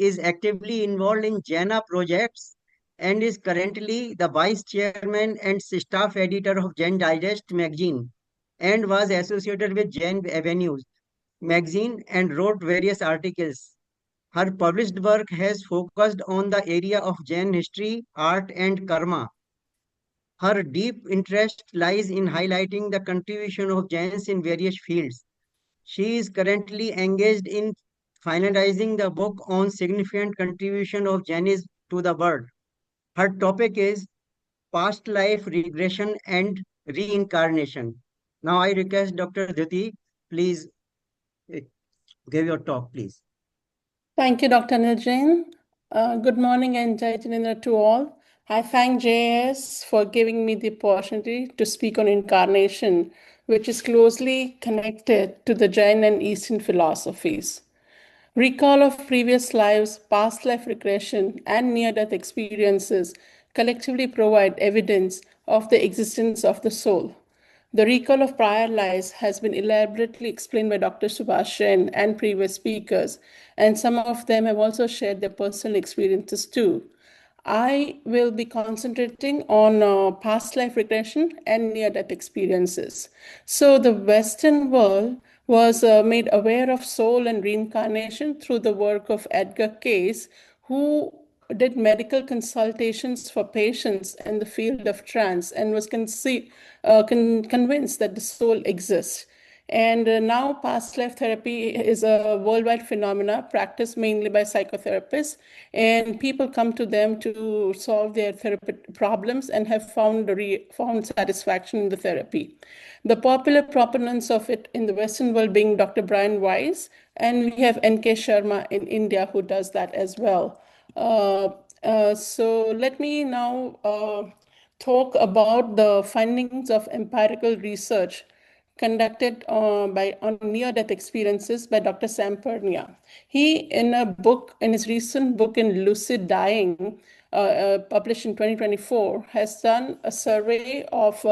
is actively involved in Jaina projects and is currently the vice chairman and staff editor of Jain Digest magazine and was associated with Jain Avenues magazine and wrote various articles. Her published work has focused on the area of Jain history, art, and karma. Her deep interest lies in highlighting the contribution of Jains in various fields. She is currently engaged in finalizing the book on significant contribution of Jainism to the world. Her topic is past life regression and reincarnation. Now I request Dr. Dhyuti, please eh, give your talk, please. Thank you, Dr. Najin. Good morning and Jai Jinendra to all. I thank JS for giving me the opportunity to speak on incarnation, which is closely connected to the Jain and Eastern philosophies. Recall of previous lives, past life regression, and near death experiences collectively provide evidence of the existence of the soul. The recall of prior lives has been elaborately explained by Dr. Subhash Sen and previous speakers, and some of them have also shared their personal experiences too. I will be concentrating on past life regression and near death experiences. So, the Western world was made aware of soul and reincarnation through the work of Edgar Cayce, who did medical consultations for patients in the field of trance and was convinced that the soul exists. And now past life therapy is a worldwide phenomena practiced mainly by psychotherapists, and people come to them to solve their therapy problems and have found satisfaction in the therapy. The popular proponents of it in the Western world being Dr. Brian Weiss, and we have N.K. Sharma in India who does that as well. So let me now talk about the findings of empirical research conducted on near-death experiences by Dr. Sam Pernia. He, in his recent book in Lucid Dying, published in 2024, has done a survey of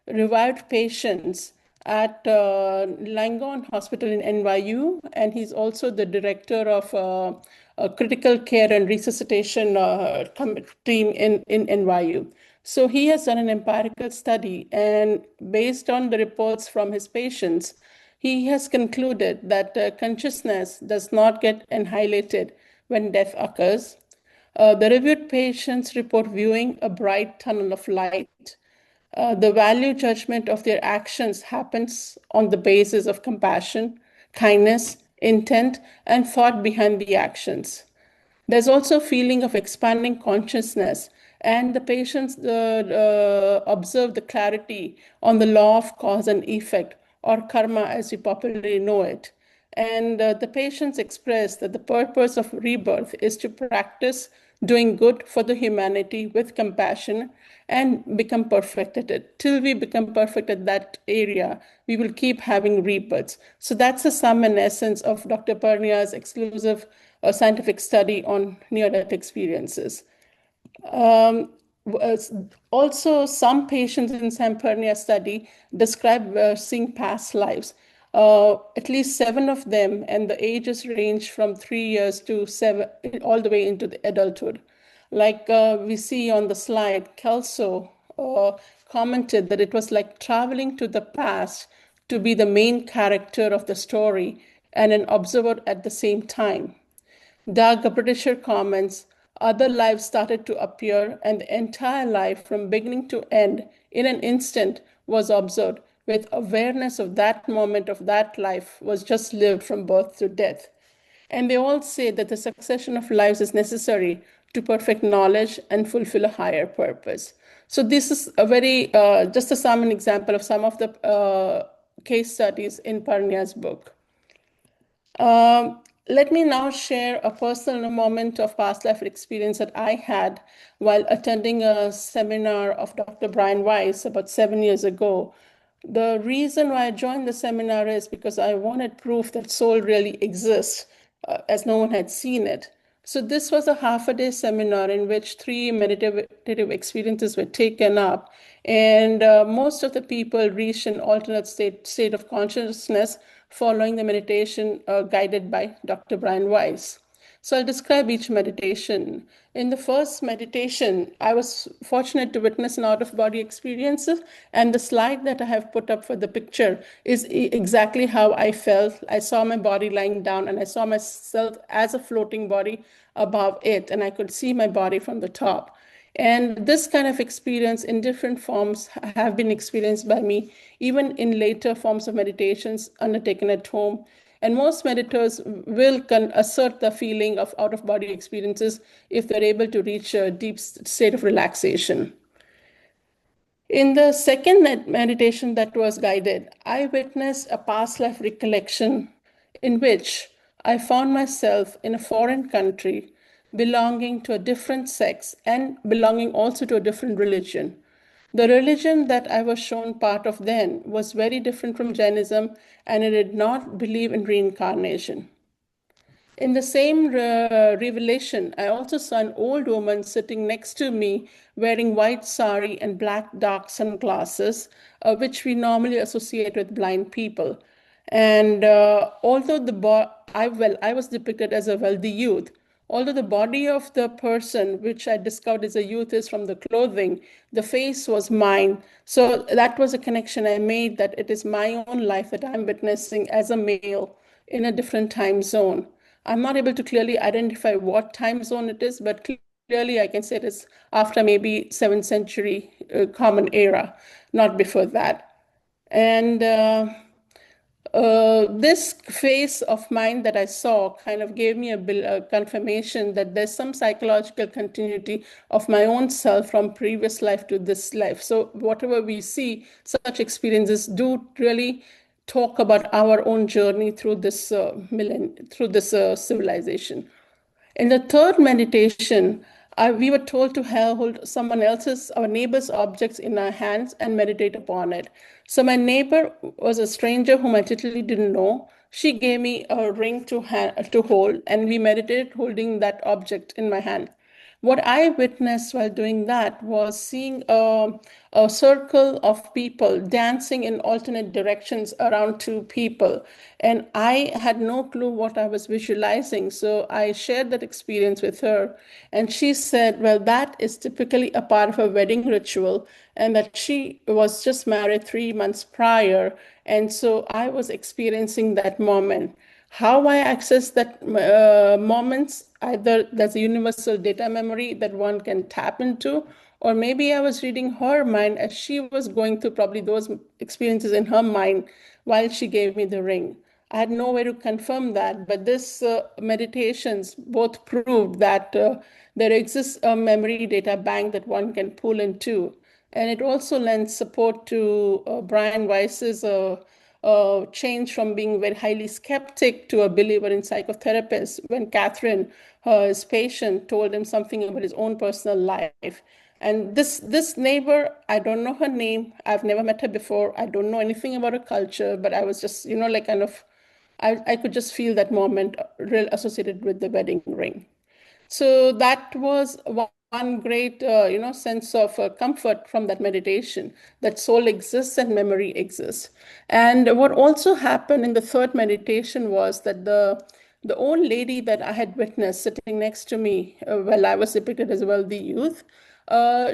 revived patients at Langone Hospital in NYU, and he's also the director of a critical care and resuscitation team in NYU. So he has done an empirical study, and based on the reports from his patients, he has concluded that consciousness does not get annihilated when death occurs. The reviewed patients report viewing a bright tunnel of light. The value judgment of their actions happens on the basis of compassion, kindness, intent, and thought behind the actions. There's also a feeling of expanding consciousness, and the patients observe the clarity on the law of cause and effect, or karma as we popularly know it. And the patients express that the purpose of rebirth is to practice doing good for the humanity with compassion and become perfect at it. Till we become perfect at that area, we will keep having rebirths. So that's the sum and essence of Dr. Pernia's exclusive scientific study on near-death experiences. Also, some patients in Sampernia study describe seeing past lives. At least 7 of them, and the ages range from 3 years to 7, all the way into the adulthood. Like we see on the slide, Kelso commented that it was like traveling to the past to be the main character of the story and an observer at the same time. Doug Britisher comments, other lives started to appear, and the entire life from beginning to end in an instant was observed with awareness of that moment of that life was just lived from birth to death. And they all say that the succession of lives is necessary to perfect knowledge and fulfill a higher purpose. So this is a very, just a summary example of some of the case studies in Parnia's book. Let me now share a personal moment of past life experience that I had while attending a seminar of Dr. Brian Weiss about 7 years ago. The reason why I joined the seminar is because I wanted proof that soul really exists, as no one had seen it. So this was a half-a-day seminar in which 3 meditative experiences were taken up, and most of the people reached an alternate state of consciousness following the meditation guided by Dr. Brian Weiss. So I'll describe each meditation. In the first meditation, I was fortunate to witness an out of body experience, and the slide that I have put up for the picture is exactly how I felt. I saw my body lying down, and I saw myself as a floating body above it, and I could see my body from the top. And this kind of experience in different forms have been experienced by me, even in later forms of meditations undertaken at home. And most meditators will assert the feeling of out of body experiences if they're able to reach a deep state of relaxation. In the second meditation that was guided, I witnessed a past life recollection in which I found myself in a foreign country belonging to a different sex and belonging also to a different religion. The religion that I was shown part of then was very different from Jainism, and it did not believe in reincarnation. In the same revelation, I also saw an old woman sitting next to me wearing white sari and black dark sunglasses, which we normally associate with blind people. And although I was depicted as a wealthy youth, although the body of the person, which I discovered as a youth, is from the clothing, the face was mine. So that was a connection I made, that it is my own life that I'm witnessing as a male in a different time zone. I'm not able to clearly identify what time zone it is, but clearly I can say it is after maybe 7th century common era, not before that. And this face of mine that I saw kind of gave me a confirmation that there's some psychological continuity of my own self from previous life to this life. So whatever we see, such experiences do really talk about our own journey through this civilization. In the third meditation, we were told to hold someone else's, our neighbor's objects in our hands and meditate upon it. So my neighbor was a stranger whom I totally didn't know. She gave me a ring to hold, and we meditated holding that object in my hand. What I witnessed while doing that was seeing a circle of people dancing in alternate directions around two people. And I had no clue what I was visualizing. So I shared that experience with her. And she said, well, that is typically a part of a wedding ritual, and that she was just married 3 months prior. And so I was experiencing that moment. How I access that moments, either there's a universal data memory that one can tap into, or maybe I was reading her mind as she was going through probably those experiences in her mind while she gave me the ring. I had no way to confirm that, but this meditations both proved that there exists a memory data bank that one can pull into. And it also lends support to Brian Weiss's change from being very highly skeptic to a believer in psychotherapists when Catherine, his patient, told him something about his own personal life. And this neighbor, I don't know her name. I've never met her before. I don't know anything about her culture, but I was just, like kind of, I could just feel that moment real associated with the wedding ring. So that was one great, sense of comfort from that meditation, that soul exists and memory exists. And what also happened in the third meditation was that the old lady that I had witnessed sitting next to me while I was depicted as a wealthy youth,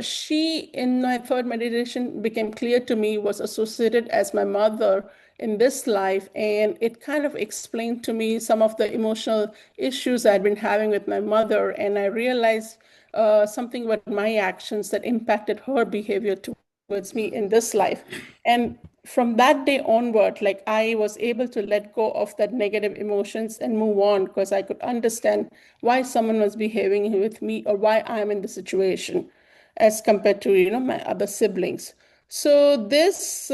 she, in my third meditation, became clear to me, was associated as my mother in this life. And it kind of explained to me some of the emotional issues I'd been having with my mother. And I realized something about my actions that impacted her behavior towards me in this life. And from that day onward, like I was able to let go of that negative emotions and move on, because I could understand why someone was behaving with me or why I'm in the situation as compared to my other siblings. So this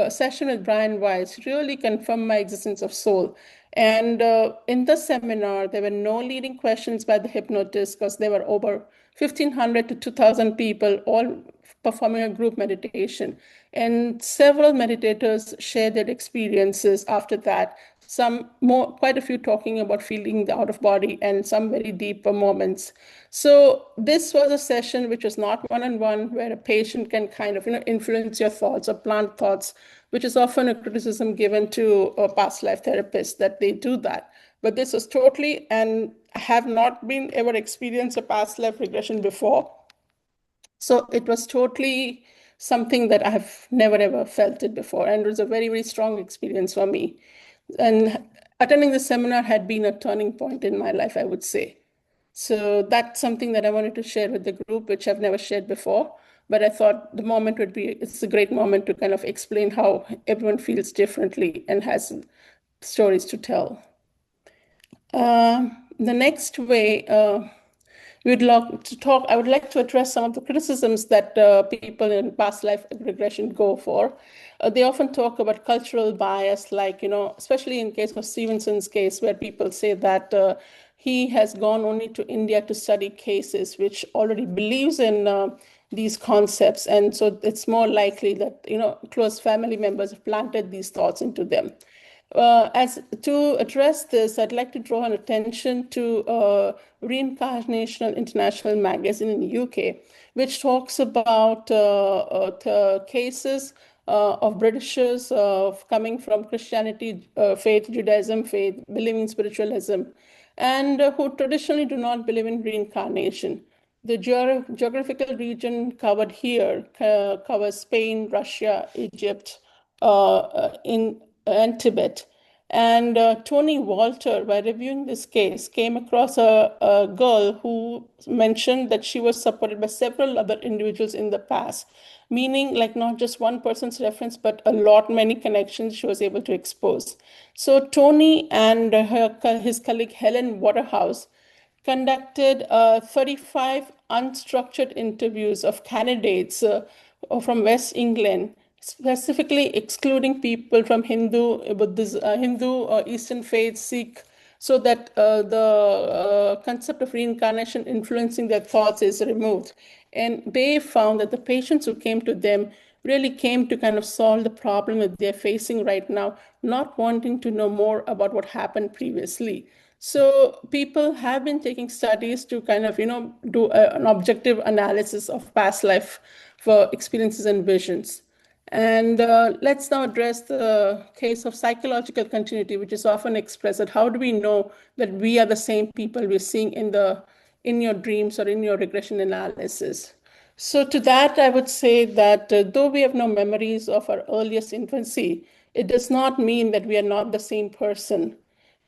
session with Brian Weiss really confirmed my existence of soul. And in the seminar, there were no leading questions by the hypnotist, because there were over 1,500 to 2,000 people, all performing a group meditation. And several meditators shared their experiences after that. Some more, quite a few talking about feeling the out of body, and some very deep moments. So this was a session which was not one-on-one, where a patient can kind of influence your thoughts or plant thoughts, which is often a criticism given to past life therapists that they do that. But this was totally an have not been ever experienced a past life regression before. So it was totally something that I have never ever felt it before. And it was a very, very strong experience for me. And attending the seminar had been a turning point in my life, I would say. So that's something that I wanted to share with the group, which I've never shared before. But I thought the moment would be, it's a great moment to kind of explain how everyone feels differently and has stories to tell. The next way we'd like to talk, I would like to address some of the criticisms that people in past life regression go for. They often talk about cultural bias, like, especially in case of Stevenson's case, where people say that he has gone only to India to study cases which already believes in these concepts. And so it's more likely that, close family members have planted these thoughts into them. As to address this, I'd like to draw an attention to Reincarnation International magazine in the UK, which talks about cases of Britishers coming from Christianity, faith, Judaism, faith, believing in spiritualism, and who traditionally do not believe in reincarnation. The geographical region covered here covers Spain, Russia, Egypt, and Tibet. And Tony Walter, by reviewing this case, came across a girl who mentioned that she was supported by several other individuals in the past, meaning like not just one person's reference, but a lot, many connections she was able to expose. So Tony and his colleague Helen Waterhouse conducted 35 unstructured interviews of candidates from West England, specifically excluding people from Hindu, Buddhism, Hindu, Eastern faith, Sikh, so that the concept of reincarnation influencing their thoughts is removed. And they found that the patients who came to them really came to kind of solve the problem that they're facing right now, not wanting to know more about what happened previously. So people have been taking studies to kind of, do an objective analysis of past life for experiences and visions. And let's now address the case of psychological continuity, which is often expressed that how do we know that we are the same people we're seeing in your dreams or in your regression analysis? So to that, I would say that though we have no memories of our earliest infancy, it does not mean that we are not the same person.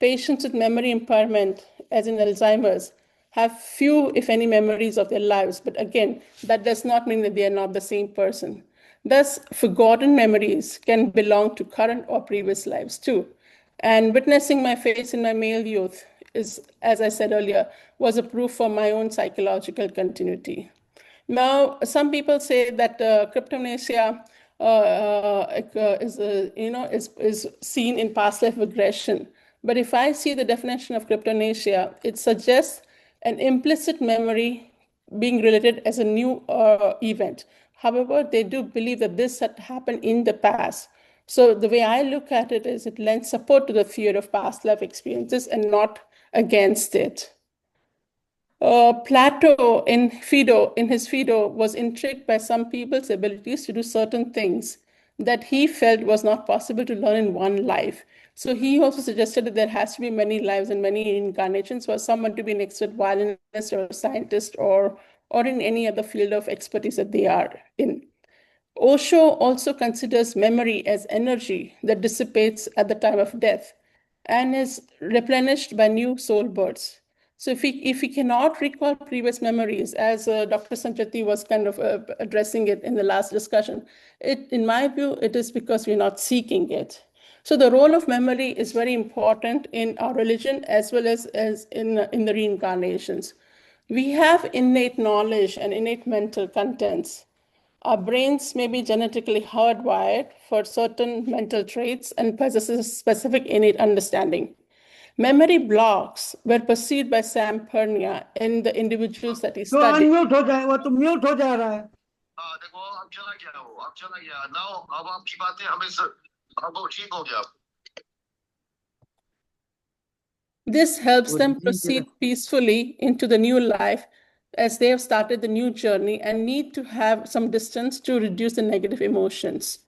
Patients with memory impairment, as in Alzheimer's, have few, if any, memories of their lives. But again, that does not mean that they are not the same person. Thus, forgotten memories can belong to current or previous lives too. And witnessing my face in my male youth is, as I said earlier, was a proof for my own psychological continuity. Now, some people say that cryptomnesia is seen in past life regression. But if I see the definition of cryptomnesia, it suggests an implicit memory being related as a new event. However, they do believe that this had happened in the past. So the way I look at it is it lends support to the theory of past life experiences and not against it. Plato in his Phaedo, was intrigued by some people's abilities to do certain things that he felt was not possible to learn in one life. So he also suggested that there has to be many lives and many incarnations for someone to be an expert violinist or a scientist or in any other field of expertise that they are in. Osho also considers memory as energy that dissipates at the time of death and is replenished by new soul births. So if we cannot recall previous memories, as Dr. Sancheti was kind of addressing it in the last discussion, in my view, it is because we're not seeking it. So the role of memory is very important in our religion as well as in the reincarnations. We have innate knowledge and innate mental contents. Our brains may be genetically hardwired for certain mental traits and possesses specific innate understanding. Memory blocks were perceived by Sam Pernia in the individuals that he तो studied. Unmute हो जाए वो तो mute हो जा रहा है देखो अब चला गया वो अब चला गया नाउ अब आपकी बातें हमें अब वो ठीक हो गया This helps वो them जी जरा proceed peacefully into the new life as they have started the new journey and need to have some distance to reduce the negative emotions.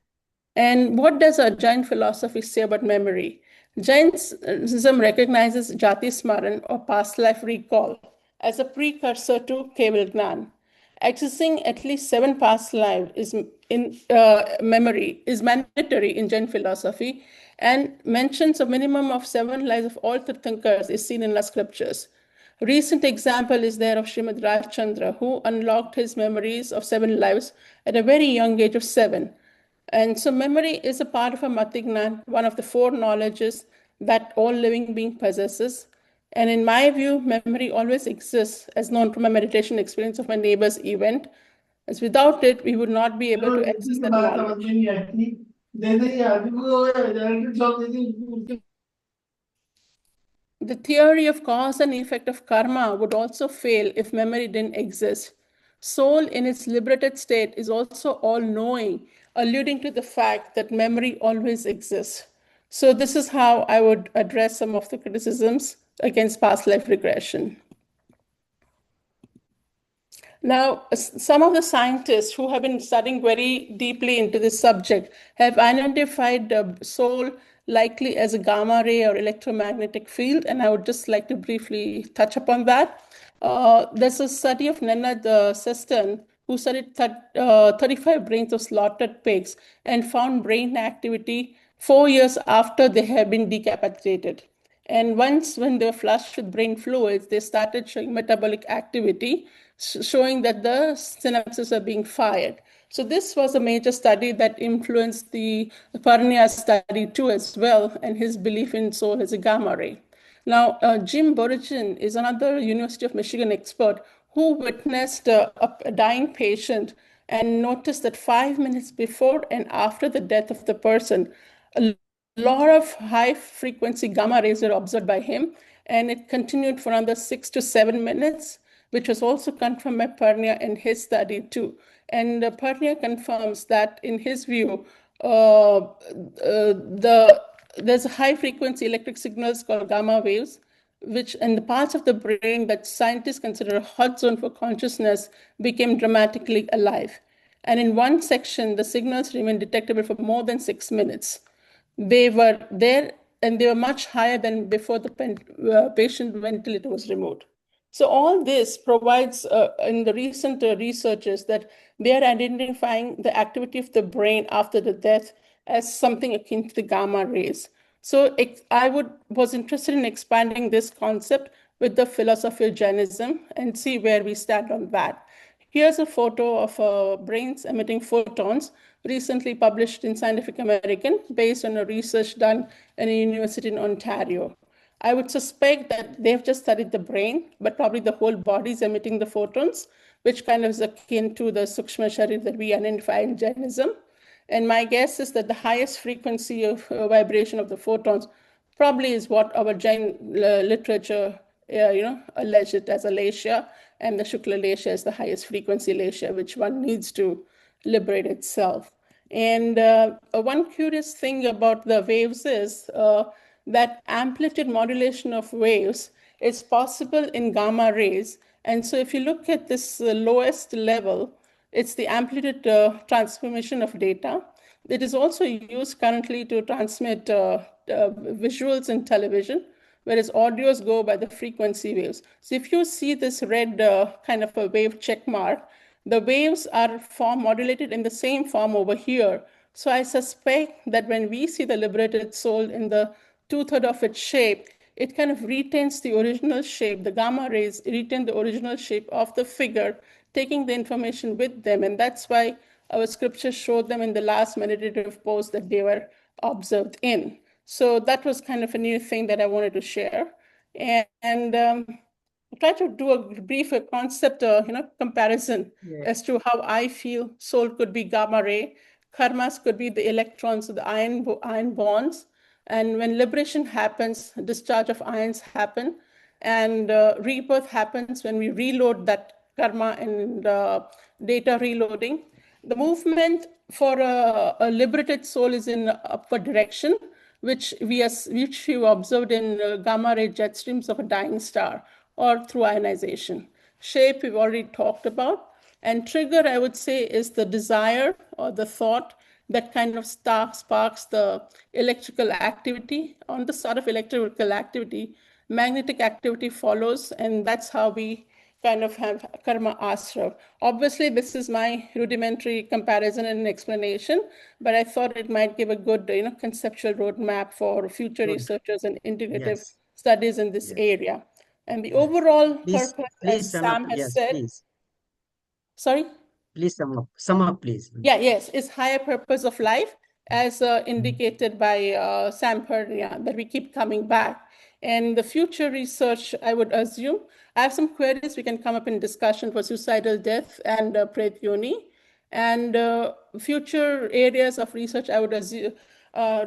And what does our giant philosophy say about memory? Jainism recognizes Jati Smaran or past life recall as a precursor to Keval Gnan. Accessing at least 7 past lives is in memory is mandatory in Jain philosophy, and mentions a minimum of 7 lives of all Tirthankars is seen in the scriptures. A recent example is there of Srimad Rajchandra, who unlocked his memories of 7 lives at a very young age of 7. And so memory is a part of a matignan, one of the 4 knowledges that all living being possesses. And in my view, memory always exists, as known from my meditation experience of my neighbor's event, as without it, we would not be able to access that knowledge. The theory of cause and effect of karma would also fail if memory didn't exist. Soul in its liberated state is also all-knowing, alluding to the fact that memory always exists. So this is how I would address some of the criticisms against past life regression. Now, some of the scientists who have been studying very deeply into this subject have identified the soul likely as a gamma ray or electromagnetic field, and I would just like to briefly touch upon that. There's a study of Nenad Seston, who studied 35 brains of slaughtered pigs and found brain activity 4 years after they had been decapitated. And once, when they were flushed with brain fluids, they started showing metabolic activity, showing that the synapses are being fired. So this was a major study that influenced the Parnia study too as well, and his belief in soul as a gamma ray. Now, Jim Borigin is another University of Michigan expert who witnessed a dying patient and noticed that 5 minutes before and after the death of the person, a lot of high frequency gamma rays were observed by him, and it continued for another 6 to 7 minutes, which was also confirmed by Pernia in his study too. And Pernia confirms that in his view, there's high frequency electric signals called gamma waves, which in the parts of the brain that scientists consider a hot zone for consciousness became dramatically alive. And in one section, the signals remained detectable for more than 6 minutes. They were there and they were much higher than before the patient ventilator was removed. So all this provides, in the recent researches, that they are identifying the activity of the brain after the death as something akin to the gamma rays. So I was interested in expanding this concept with the philosophy of Jainism and see where we stand on that. Here's a photo of brains emitting photons, recently published in Scientific American, based on a research done in a university in Ontario. I would suspect that they've just studied the brain, but probably the whole body is emitting the photons, which kind of is akin to the Sukshma Sharir that we identify in Jainism. And my guess is that the highest frequency of vibration of the photons probably is what our Jain literature, alleged it as alesia, and the Shukla lesha is the highest frequency lesha, which one needs to liberate itself. And one curious thing about the waves is that amplitude modulation of waves is possible in gamma rays. And so if you look at this lowest level, it's the amplitude transformation of data. It is also used currently to transmit visuals in television, whereas audios go by the frequency waves. So if you see this red kind of a wave check mark, the waves are modulated in the same form over here. So I suspect that when we see the liberated soul in the 2/3 of its shape, it kind of retains the original shape. The gamma rays retain the original shape of the figure, taking the information with them. And that's why our scriptures showed them in the last meditative pose that they were observed in. So that was kind of a new thing that I wanted to share. And I'll try to do a brief concept, comparison as to how I feel soul could be gamma ray, karmas could be the electrons of the iron bonds. And when liberation happens, discharge of ions happen, and rebirth happens when we reload that karma and data reloading. The movement for a liberated soul is in upward direction, which we observed in gamma ray jet streams of a dying star or through ionization. Shape we've already talked about. And trigger, I would say, is the desire or the thought that kind of sparks the electrical activity. On the sort of electrical activity, magnetic activity follows, and that's how we kind of have karma asra. Obviously, this is my rudimentary comparison and explanation, but I thought it might give a good, conceptual roadmap for future Good. researchers and integrative Yes. studies in this Yes. area. And the Yes. overall Please, purpose, please as sum up. Sam has Yes, said, please. sorry? Please sum up. Sum up, please. Yes, is higher purpose of life, as indicated by Sam Pernia, that we keep coming back. And the future research, I would assume, I have some queries we can come up in discussion for suicidal death and Pret Yoni. And future areas of research, I would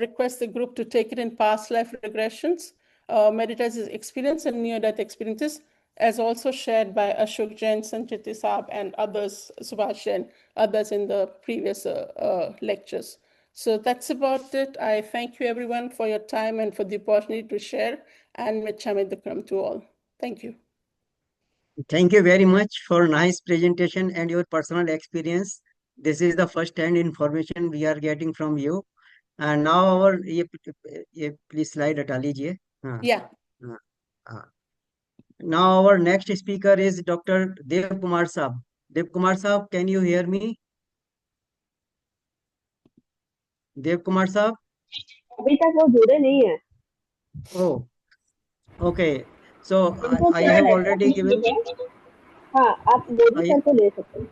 request the group to take it in past life regressions, Medita's experience and near-death experiences, as also shared by Ashok Jain, Sanchiti Saab, and others, Subhash Jain, others in the previous lectures. So that's about it. I thank you everyone for your time and for the opportunity to share, and Mechamedakram to all. Thank you. Thank you very much for nice presentation and your personal experience. This is the first-hand information we are getting from you. And now our ये please slide हटा लीजिए. हाँ, Yeah. हाँ, हाँ. Now our next speaker is Dr. Dev Kumar Saab. Dev Kumar Saab, can you hear me? Dev Kumar Saab? अभी तक वो जुड़े नहीं है। Oh, okay. So उनको I क्या have है already given. हाँ, आप मोदी I सर को ले सकते हैं।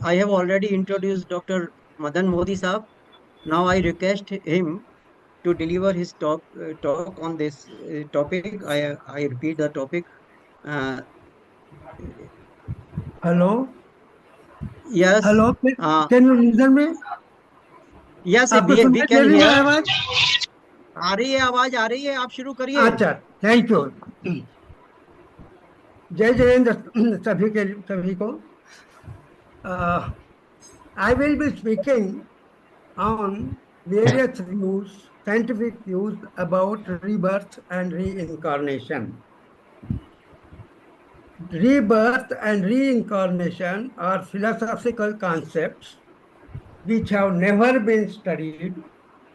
I have already introduced Dr. Madan Modi Saab. Now I request him to deliver his talk on this topic. I repeat the topic. Uh, Hello. yes. Hello. Uh, Can you listen me? yes. आपको We सुनाई दे can रही है hear. आवाज? आ रही है आवाज आ रही है आप शुरू करिए. अच्छा, थैंक यू। जय जयेंद्र सभी को। I will be speaking on various views, scientific views about rebirth and reincarnation. Rebirth and reincarnation are philosophical concepts which have never been studied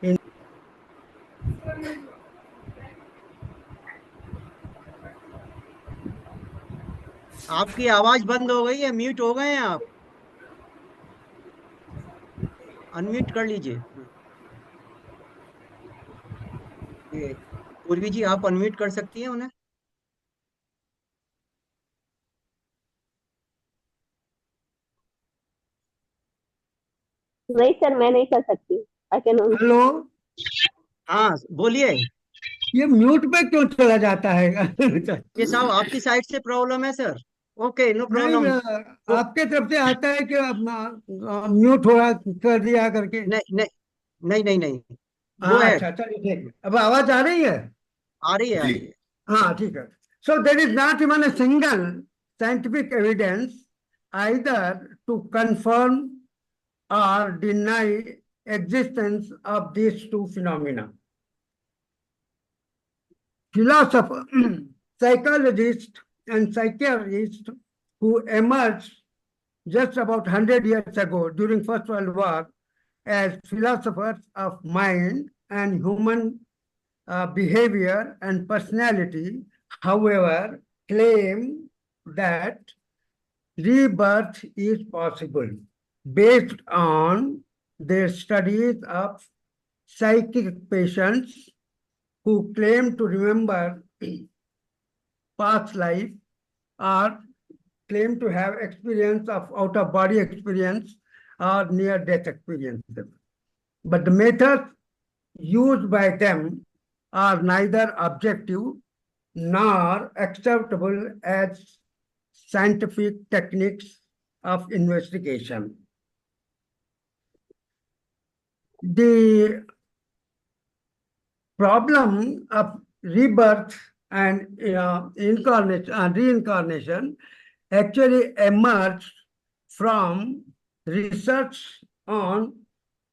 in आपकी आवाज बंद हो गई है, म्यूट हो गए हैं आप. अनम्यूट कर लीजिए. ये पूर्वी जी आप अनम्यूट कर सकती हैं उन्हें. नहीं सर, मैं नहीं कर सकती। I can only. हेलो, हाँ बोलिए. ये म्यूट पे क्यों चला जाता है? ये साहब आपकी साइड से प्रॉब्लम है सर. ओके नो नहीं, प्रॉब्लम. आपके तरफ से आता है कि म्यूट हो रहा कर दिया करके। नहीं नहीं नहीं नहीं नहीं. गो हाँ, अहेड. अच्छा, चलिए ठीक है। अब आवाज आ रही है? आ रही है आ रही है. हाँ, ठीक है। So there is not even a single scientific evidence either to confirm or deny existence of these two phenomena. Philosophers, psychologists, and psychiatrists who emerged just about 100 years ago during First World War as philosophers of mind and human behavior and personality, however, claim that rebirth is possible based on their studies of psychic patients who claim to remember past life or claim to have experience of out-of-body experience or near-death experiences. But the methods used by them are neither objective nor acceptable as scientific techniques of investigation. The problem of rebirth and incarnation and reincarnation actually emerged from research on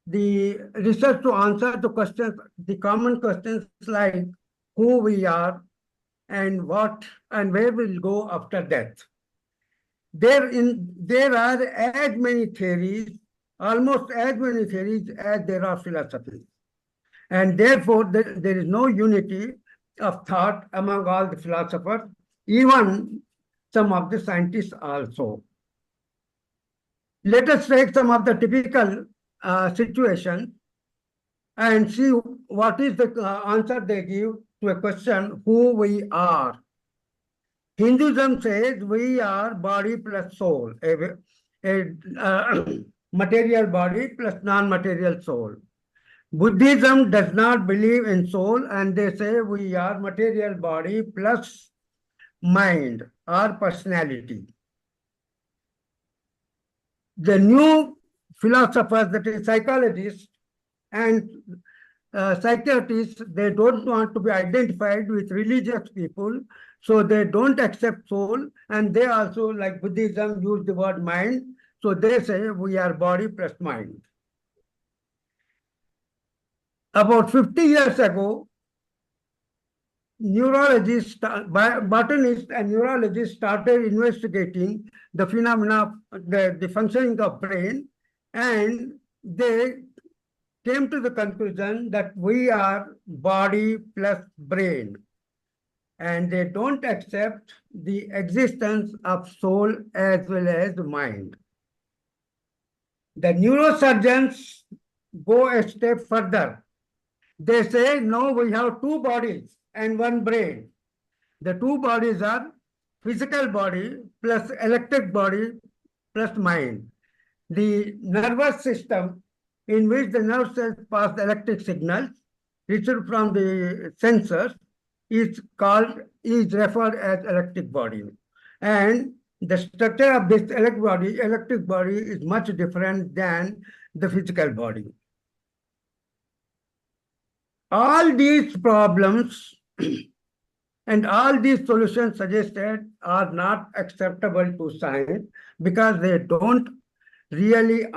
the research to answer the questions, the common questions like who we are and what and where we'll go after death. There are as many theories almost as many theories as there are philosophies. And therefore, there is no unity of thought among all the philosophers, even some of the scientists also. Let us take some of the typical situations and see what is the answer they give to a question, who we are. Hinduism says we are body plus soul, a material body plus non-material soul. Buddhism does not believe in soul, and they say we are material body plus mind or personality. The new philosophers, that is psychologists and psychiatrists, they don't want to be identified with religious people, so they don't accept soul, and they also, like Buddhism, use the word mind, so they say we are body plus mind. About 50 years ago, neurologists, botanists and neurologists started investigating the phenomena of the functioning of brain, and they came to the conclusion that we are body plus brain, and they don't accept the existence of soul as well as mind. The neurosurgeons go a step further. They say, no, we have two bodies and one brain. The two bodies are physical body plus electric body plus mind. The nervous system, in which the nerve cells pass electric signals received from the sensors, is referred as electric body. And the structure of this electric body is much different than the physical body. All these problems and all these solutions suggested are not acceptable to science because they don't really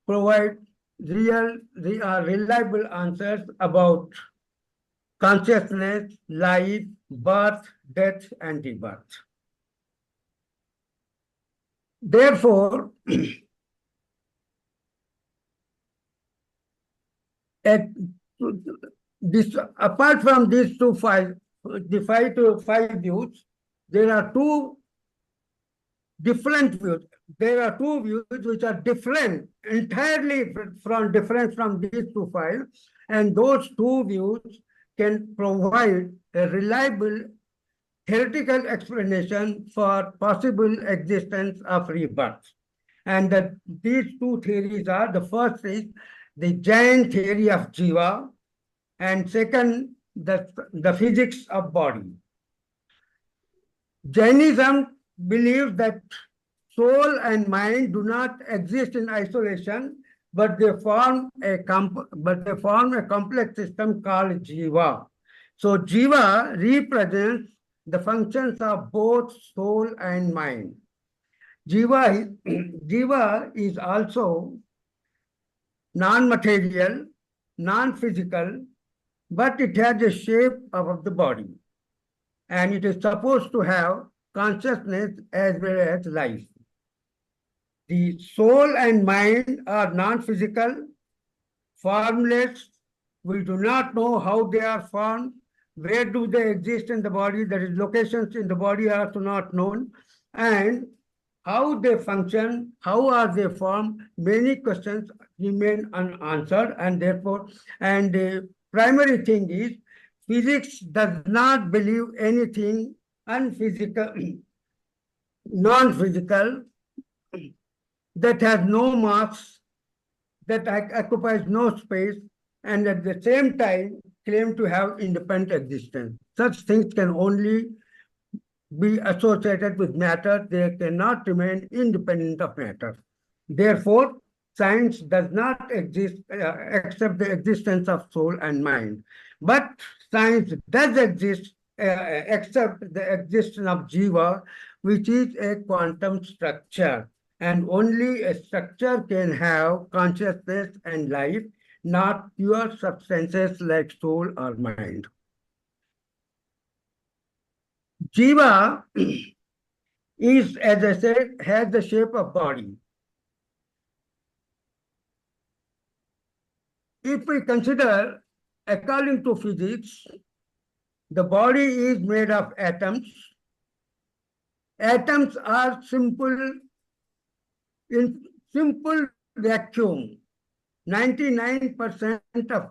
provide reliable answers about consciousness, life, birth, death, and rebirth. Therefore, apart from these the 5 views, there are two different views. There are two views which are different, entirely different from these 5, and those two views can provide a reliable theoretical explanation for possible existence of rebirth. And these two theories are, the first is the Jain theory of Jiva, and second, the physics of body. Jainism believes that soul and mind do not exist in isolation, but they form a complex system called Jiva. So Jiva represents the functions of both soul and mind. Jiva is also non-material, non-physical, but it has a shape of the body, and it is supposed to have consciousness as well as life. The soul and mind are non-physical, formless. We do not know how they are formed. Where do they exist in the body? That is, locations in the body are also not known. And how they function, how are they formed? Many questions remain unanswered, and therefore, and the primary thing is, physics does not believe anything unphysical, non-physical, that has no mass, that occupies no space, and at the same time claim to have independent existence. Such things can only be associated with matter. They cannot remain independent of matter. Therefore, science does not accept the existence of soul and mind. But science does accept the existence of jiva, which is a quantum structure. And only a structure can have consciousness and life, not pure substances like soul or mind. Jiva is, as I said, has the shape of body. if we consider, according to physics, the body is made of atoms. Atoms are in simple vacuum. 99% of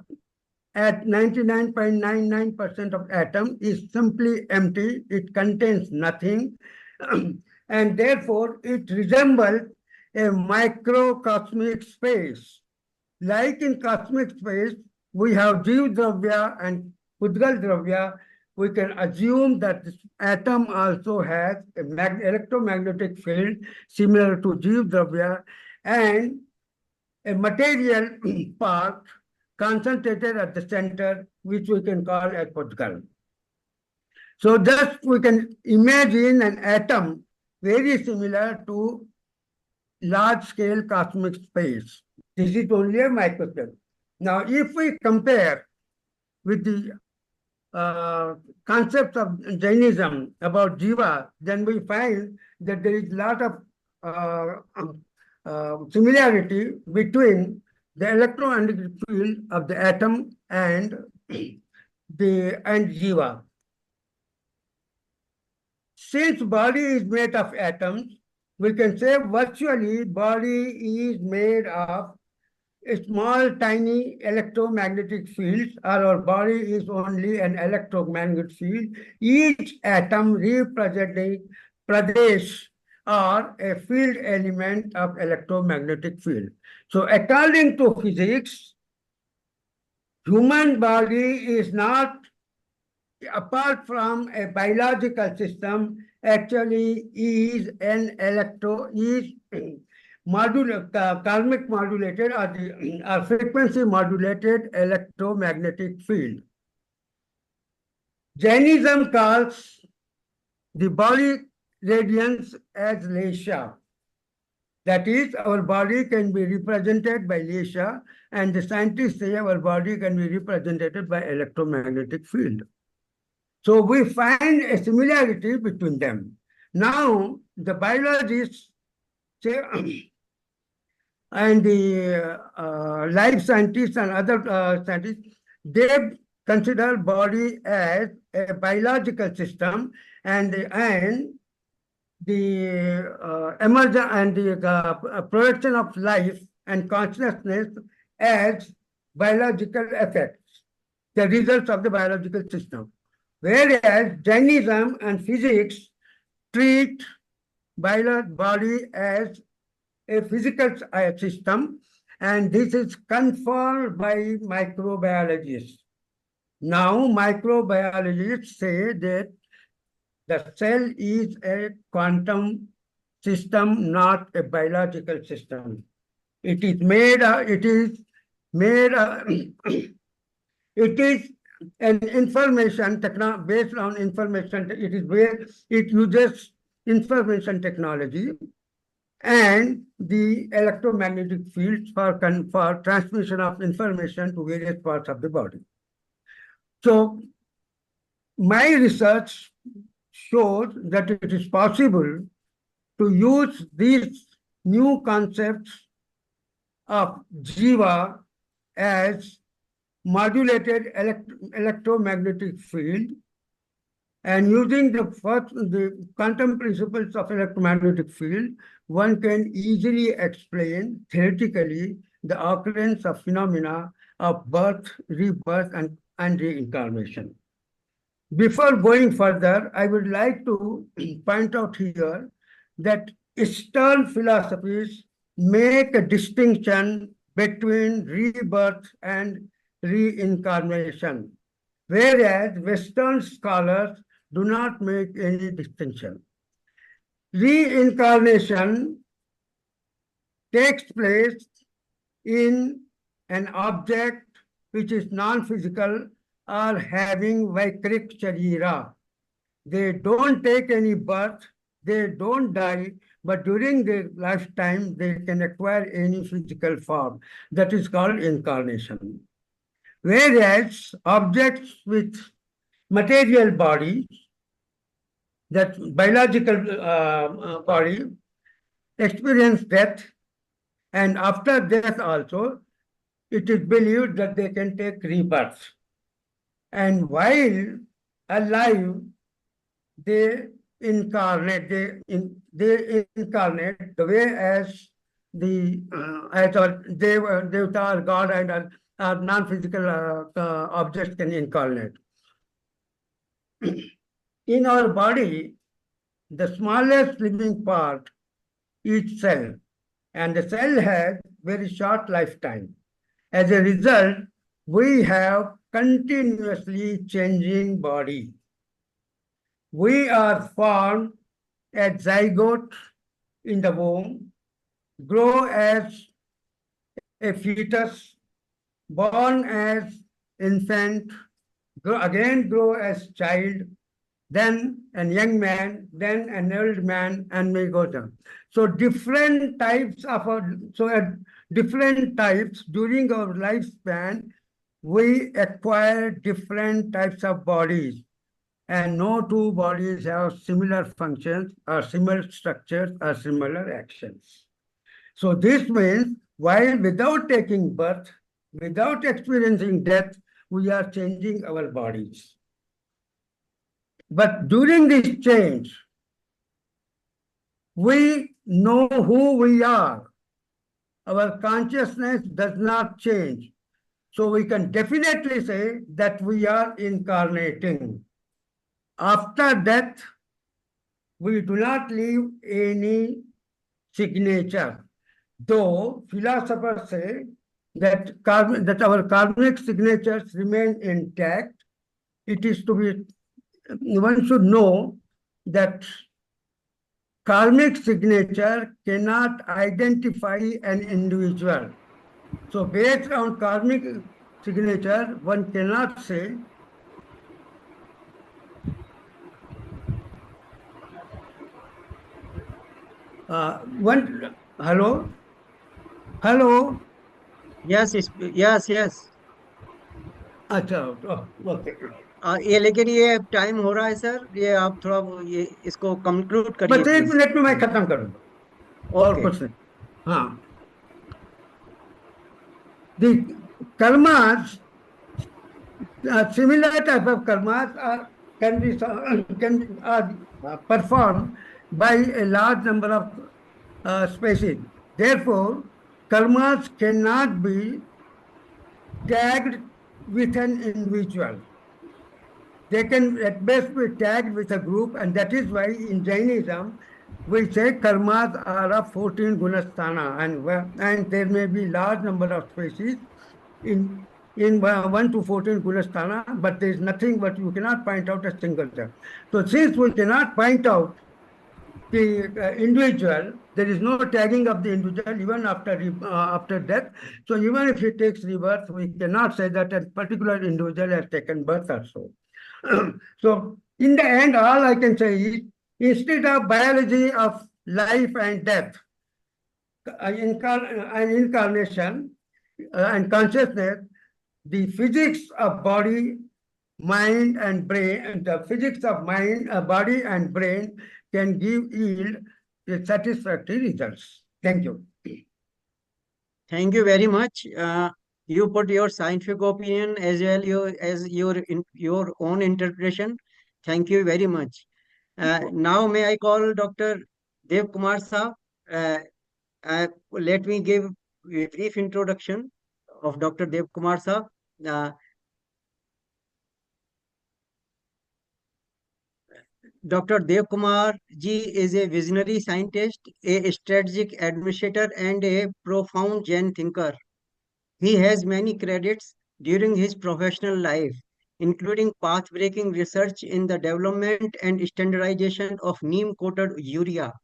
at 99.99% of atom is simply empty. It contains nothing. And therefore, it resembles a microcosmic space. Like in cosmic space, we have Jiv Dravya and Pudgal Dravya. We can assume that this atom also has a electromagnetic field similar to Jiv Dravya and a material part concentrated at the center, which we can call as Pudgal. So thus we can imagine an atom very similar to large-scale cosmic space. This is only a microscope. Now, if we compare with the concepts of Jainism about Jiva, then we find that there is a lot of similarity between the electromagnetic field of the atom and Jiva. Since body is made of atoms, we can say virtually body is made of small, tiny electromagnetic fields, or our body is only an electromagnetic field, each atom representing Pradesh or a field element of electromagnetic field. So according to physics, human body is not, apart from a biological system, actually is an karmic modulated or the frequency modulated electromagnetic field. Jainism calls the body radiance as Lesha. That is, our body can be represented by Lesha, and the scientists say our body can be represented by electromagnetic field. So we find a similarity between them. Now, the biologists say, and the life scientists and other scientists, they consider body as a biological system, and the emergence and the production of life and consciousness as biological effects, the results of the biological system. Whereas Jainism and physics treat body as a physical system, and this is confirmed by microbiologists. Now, microbiologists say that the cell is a quantum system, not a biological system. It is made, it is an information based on information. It is where it uses information technology and the electromagnetic fields for transmission of information to various parts of the body. So my research shows that it is possible to use these new concepts of Jiva as modulated electromagnetic field, and using the quantum principles of electromagnetic field, one can easily explain theoretically the occurrence of phenomena of birth, rebirth, and reincarnation. Before going further, I would like to point out here that Eastern philosophies make a distinction between rebirth and reincarnation, whereas Western scholars do not make any distinction. Reincarnation takes place in an object which is non-physical or having Vaikrik Sharira. They don't take any birth, they don't die, but during their lifetime, they can acquire any physical form. That is called incarnation. Whereas objects with material body, that biological body, experience death, and after death also, it is believed that they can take rebirth. And while alive, they they incarnate the way as our Devta or God and our non-physical objects can incarnate. In our body, the smallest living part is cell, and the cell has very short lifetime. As a result, we have continuously changing body. We are formed as zygote in the womb, grow as a fetus, born as infant, again grow as child, then a young man, then an old man, and may go down. So different types of at different types during our lifespan, we acquire different types of bodies, and no two bodies have similar functions or similar structures or similar actions. So this means while without taking birth, without experiencing death, we are changing our bodies. But during this change, we know who we are. Our consciousness does not change. So we can definitely say that we are incarnating. After death, we do not leave any signature. Though philosophers say that, that our karmic signatures remain intact, it is to be, one should know that karmic signature cannot identify an individual. So based on karmic signature, one cannot say hello? Hello? Yes, yes, yes. अच्छा okay ये लेकिन ये time हो रहा है sir, ये आप थोड़ा ये इसको कंक्लूड करिए बस एक प्लीज। मिनट में मैं खत्म करूंगा और ओके। कुछ नहीं हाँ the karmas similar type of karmas can be performed by a large number of species. Therefore, karmas cannot be tagged with an individual. They can at best be tagged with a group, and that is why in Jainism we say karmas are of 14 gunasthana, and there may be large number of species in 1 to 14 gunasthana, but there is nothing, but you cannot point out a single thing. So since we cannot point out the individual, there is no tagging of the individual even after death. So even if he takes rebirth, we cannot say that a particular individual has taken birth or so. So in the end, all I can say is, instead of biology of life and death, and incarnation and consciousness, the physics of body, mind, and brain, and the physics of mind, body, and brain can yield the satisfactory results. Thank you. Thank you very much. You put your scientific opinion as well as your own interpretation. Thank you very much. Now may I call Dr. Dev Kumar Saab. Let me give a brief introduction of Dr. Dev Kumar Saab. Uh, Dr. Dev Kumar ji is a visionary scientist, a strategic administrator, and a profound Jain thinker. He has many credits during his professional life, including path-breaking research in the development and standardization of neem-coated urea.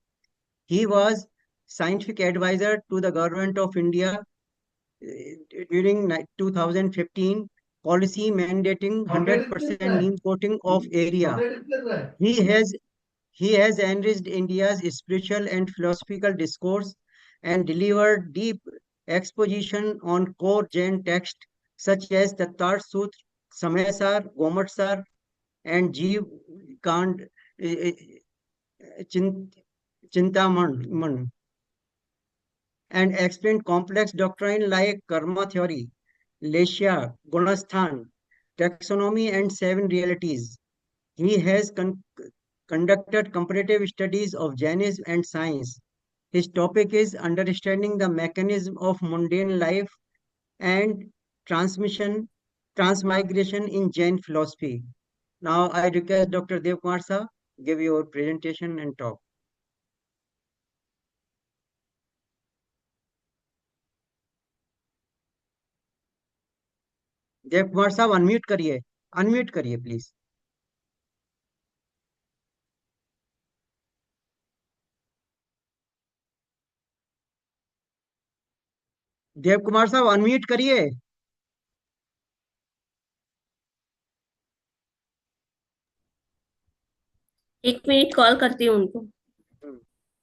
He was scientific advisor to the government of India during 2015 policy mandating 100% neem coating of area. He has he has enriched India's spiritual and philosophical discourse and delivered deep exposition on core Jain texts such as the Tar Sutra, Samaysar, Gomatsar, and Jeev Kand Chintaman. and explained complex doctrine like karma theory, Lesha, Gunasthan, taxonomy, and seven realities. He has conducted comparative studies of Jainism and science. His topic is understanding the mechanism of mundane life and transmission, transmigration in Jain philosophy. Now I request Dr. Dev Kumar Sir, give your presentation and talk. Dev Kumar साहब unmute करिए please. Dev Kumar साहब unmute करिए। एक minute call करती हूँ उनको।